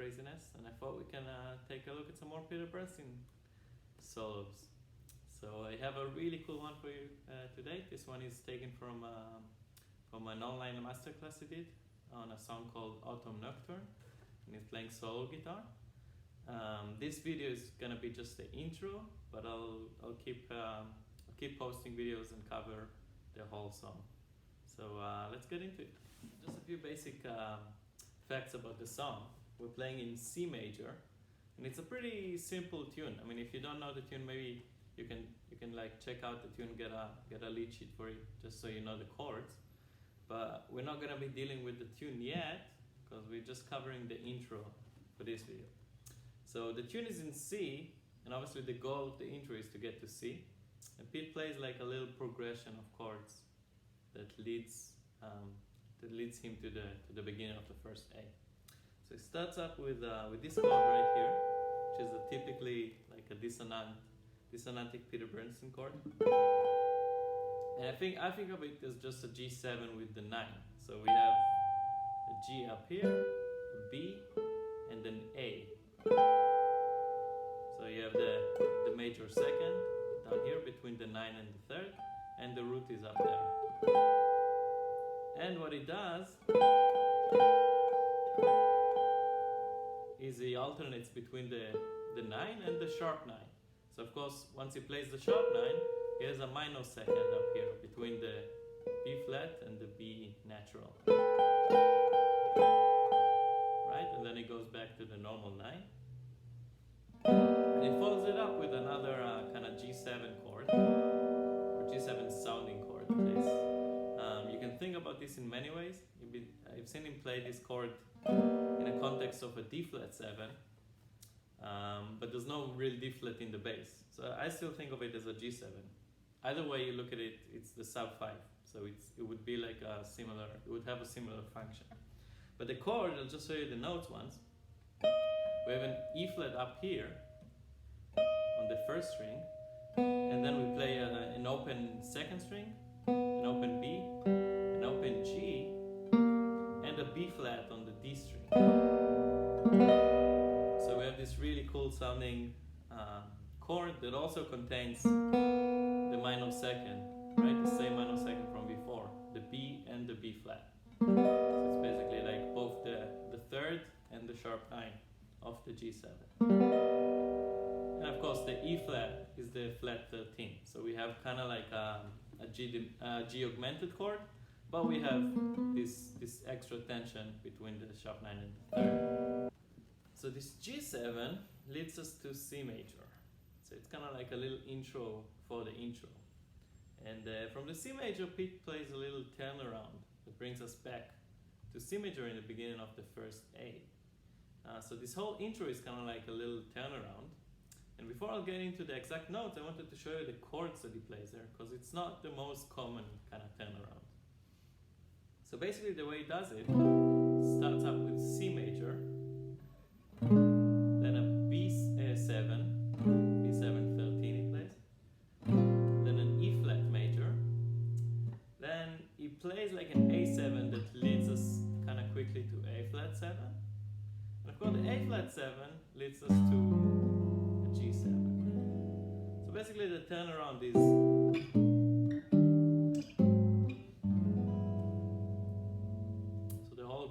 craziness, and I thought we can take a look at some more Peter Bernstein solos. So I have a really cool one for you today. This one is taken from an online masterclass he did on a song called Autumn Nocturne, and he's playing solo guitar. This video is gonna be just the intro, but I'll keep posting videos and cover the whole song. So let's get into it. Just a few basic facts about the song. We're playing in C major, and it's a pretty simple tune. I mean, if you don't know the tune, maybe you can like check out the tune, get a lead sheet for it, just so you know the chords. But we're not gonna be dealing with the tune yet, because we're just covering the intro for this video. So the tune is in C, and obviously the goal of the intro is to get to C. And Pete plays like a little progression of chords that leads him to the beginning of the first A. So it starts up with this chord right here, which is typically like a dissonantic Peter Bernstein chord. And I think of it as just a G7 with the 9. So we have a G up here, a B, and an A. So you have the major second down here between the 9 and the 3rd, and the root is up there. And what he does is he alternates between the 9 and the sharp 9. So of course, once he plays the sharp 9, he has a minor second up here between the B flat and the B natural. Right? And then he goes back to the normal 9. And he follows it up with another kind of G7 chord, or G7 sounding chord. You can think about this in many ways. I've seen him play this chord in a context of a D flat 7, but there's no real D flat in the bass. So I still think of it as a G7. Either way you look at it, it's the sub 5. So it would be like it would have a similar function. But the chord, I'll just show you the notes once. We have an E flat up here on the first string, and then we play an open second string, an open B, an open G, and a B flat on the D string. So we have this really cool sounding chord that also contains the minor second, right? The same minor second from before, the B and the B flat. So it's basically like both the 3rd and the sharp 9 of the G7. And of course the E flat is the flat 13. So we have kind of like a G augmented chord, but we have this extra tension between the sharp 9 and the 3rd. So this G7 leads us to C major. So it's kind of like a little intro for the intro. And from the C major, Pete plays a little turnaround that brings us back to C major in the beginning of the first A. So this whole intro is kind of like a little turnaround. And before I'll get into the exact notes, I wanted to show you the chords that he plays there, because it's not the most common kind of turnaround. So basically the way he does it, starts up with C major, then a B7, B7 13 he plays, then an E flat major, then he plays like an A7 that leads us kind of quickly to A flat 7, and of course the A flat 7 leads us to a G7. So basically the turnaround is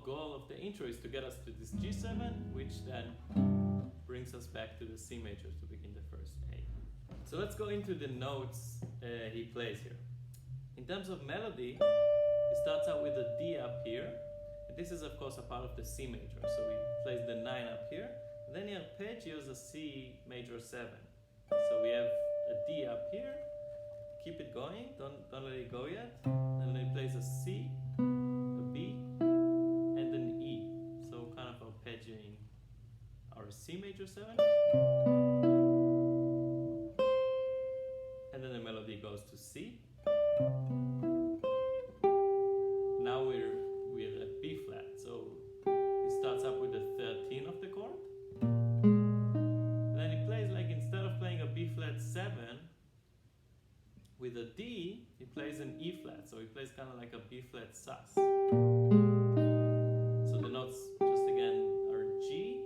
goal of the intro is to get us to this G7, which then brings us back to the C major to begin the first A. So let's go into the notes he plays here. In terms of melody, he starts out with a D up here, and this is of course a part of the C major, so he plays the 9 up here, and then he arpeggios a C major 7. So we have a D up here, keep it going, don't let it go yet, and then he plays a C, a B, and an E, so kind of arpeggiating our C major 7, and then the melody goes to C. Now we're at B flat, so he starts up with the 13 of the chord, and then he plays like, instead of playing a B flat 7 with a D, he plays an E flat, so he plays kind of like a B flat sus. So the notes, just again, are G,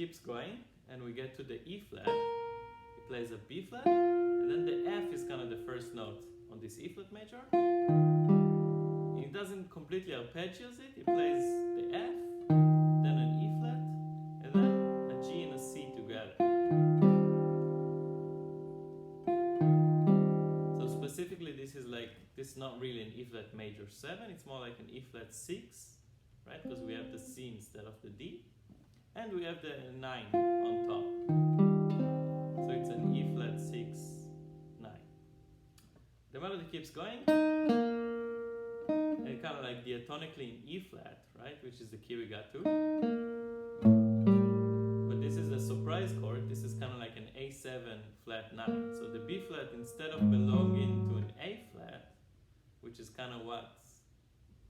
keeps going and we get to the E flat. He plays a B flat, and then the F is kind of the first note on this E flat major. He doesn't completely arpeggios it, he plays the F, then an E flat, and then a G and a C together. So specifically this is not really an E flat major 7, it's more like an E flat 6, right? Because we have the C instead of the D, and we have the 9 on top. So it's an E flat 6, 9. The melody keeps going, and kind of like diatonically in E flat, right? Which is the key we got to. But this is a surprise chord. This is kind of like an A7 flat 9. So the B flat, instead of belonging to an A flat, which is kind of what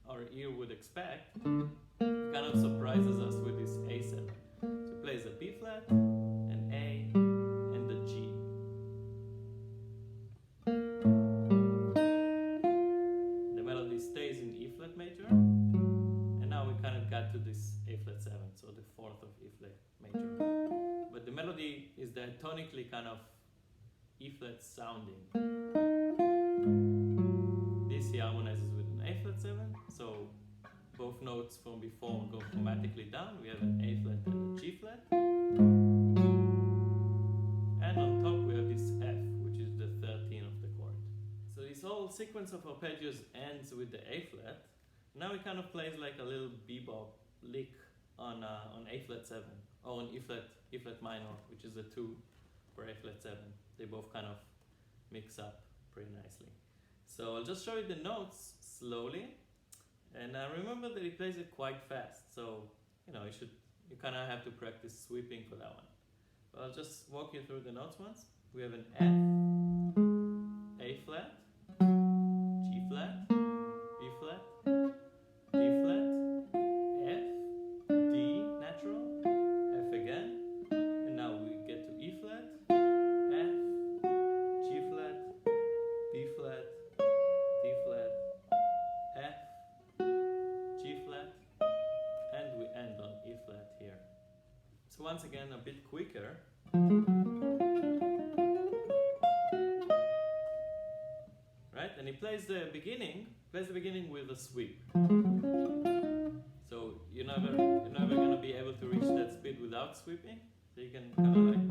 our ear would expect, kind of surprises us with this A7. So it plays a B flat, an A, and the G. The melody stays in E flat major, and now we kind of got to this A flat 7, so the 4th of E flat major. But the melody is diatonically kind of E flat sounding. This he harmonizes with an A flat 7, so both notes from before go chromatically down. We have an A flat and a G flat. And on top we have this F, which is the 13 of the chord. So this whole sequence of arpeggios ends with the A flat. Now it kind of plays like a little bebop lick on A flat 7, or on E flat minor, which is a 2 for A flat 7. They both kind of mix up pretty nicely. So I'll just show you the notes slowly. And remember that he plays it quite fast, so you kind of have to practice sweeping for that one. But I'll just walk you through the notes once. We have an F, A flat, G flat, B flat, D flat, F, D natural, F again, and now we get to E flat, F, G flat, B flat, D flat, F, G flat, and we end on E flat here. So once again, a bit quicker. Right? And he plays the beginning with a sweep. So you're never gonna be able to reach that speed without sweeping. So you can kind of like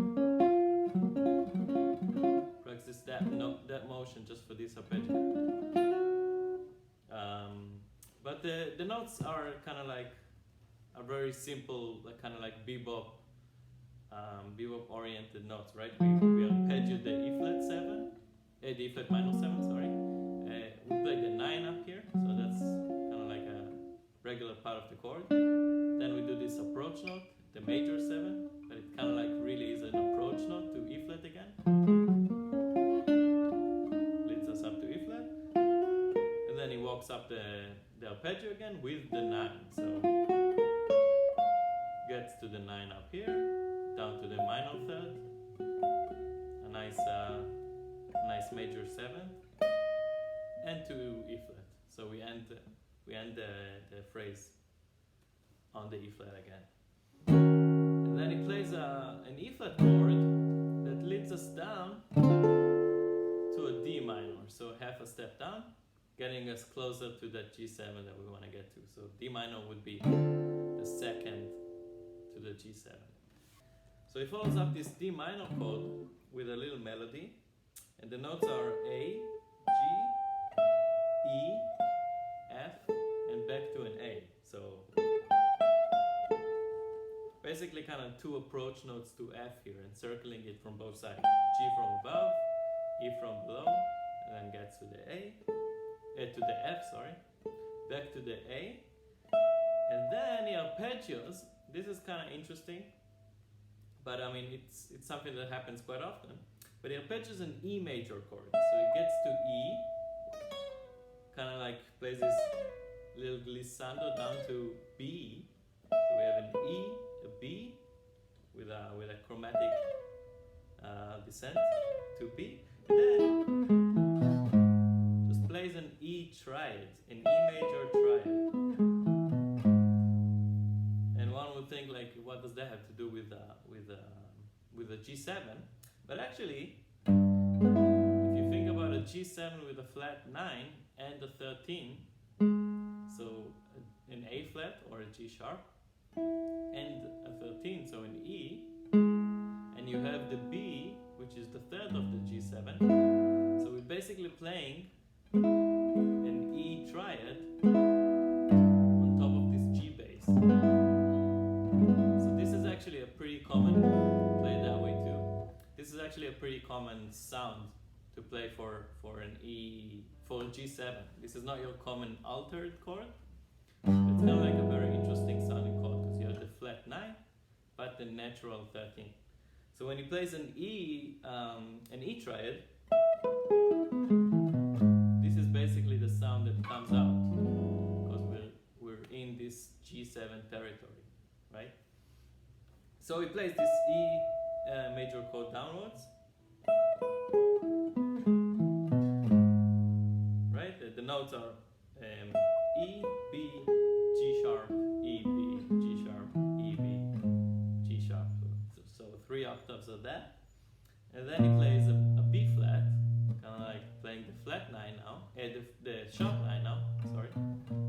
practice that motion just for this arpeggio. But the notes are kind of like a very simple, like kind of like bebop oriented notes, right? We arpeggio the E flat 7, the E flat minor 7, sorry. We play the 9 up here, so that's kind of like a regular part of the chord. Then we do this approach note, the major 7, but it kind of like really is an approach note to E flat again. Leads us up to E flat, and then he walks up the arpeggio again with the 9. So gets to the 9 up here, down to the minor 3rd, a nice major 7, and to E flat. So we end the phrase on the E flat again. And then he plays an E flat chord that leads us down to a D minor. So half a step down, getting us closer to that G7 that we want to get to. So D minor would be the second to the G7. So he follows up this D minor chord with a little melody, and the notes are A, G, E, F, and back to an A. So basically kind of 2 approach notes to F here, encircling it from both sides. G from above, E from below, and then gets to the to the F, sorry, back to the A, and then he arpeggios. This is kind of interesting, but I mean it's something that happens quite often. But he arpeggios an E major chord, so he gets to E, kind of like plays this little glissando down to B. So we have an E, a B, with a chromatic descent to B. And then just plays an E triad, an E major triad. And one would don't think like what does that have to do with a G7, but actually, if you think about a G7 with a flat 9 and a 13, so an A flat or a G sharp and a 13, so an E, and you have the B, which is the third of the G7, so we're basically playing an E triad on top of this G bass. So this is actually a pretty common, play it that way too. This is actually a pretty common sound to play for an E, for a G7. This is not your common altered chord. It's kind of like a very interesting sounding chord because you have the flat 9, but the natural 13. So when he plays an E triad, this is basically the sound that comes out because we're in this G7 territory, right? So he plays this E major chord downwards, right? The notes are E, B, G sharp, E, B, G sharp, E, B, G sharp. So 3 octaves of that. And then he plays a B flat, kind of like playing the flat 9 now, the sharp 9 now, sorry,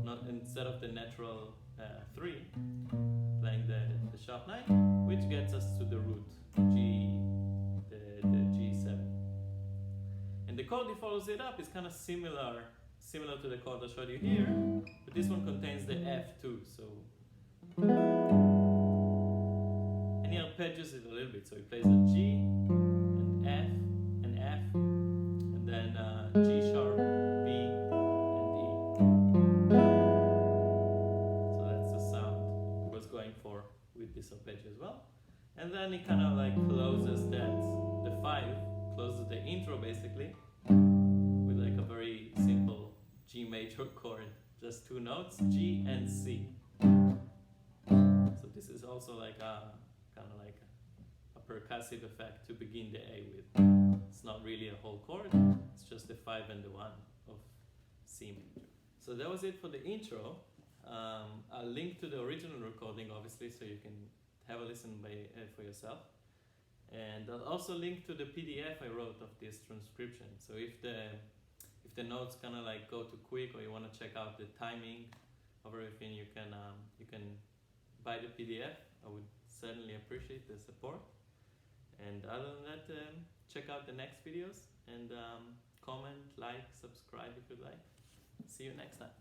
not instead of the natural 3, playing the sharp 9, which gets us to the root, G, the G7. And the chord he follows it up is kind of similar to the chord I showed you here, but this one contains the F too, so. And he arpeggios it a little bit, so he plays a G, an F, and then G sharp, B, and E. So that's the sound he was going for with this arpeggio as well. And then he kind of like closes the 5, closes the intro basically, with like a very simple G major chord, just 2 notes, G and C. So this is also like a kind of like a percussive effect to begin the A with. It's not really a whole chord, it's just the 5 and the 1 of C major. So that was it for the intro. I'll link to the original recording obviously, so you can have a listen for yourself. And I'll also link to the PDF I wrote of this transcription. So if the notes kind of like go too quick, or you want to check out the timing of everything, you can buy the PDF. I would certainly appreciate the support. And other than that, check out the next videos and comment, like, subscribe if you'd like. See you next time.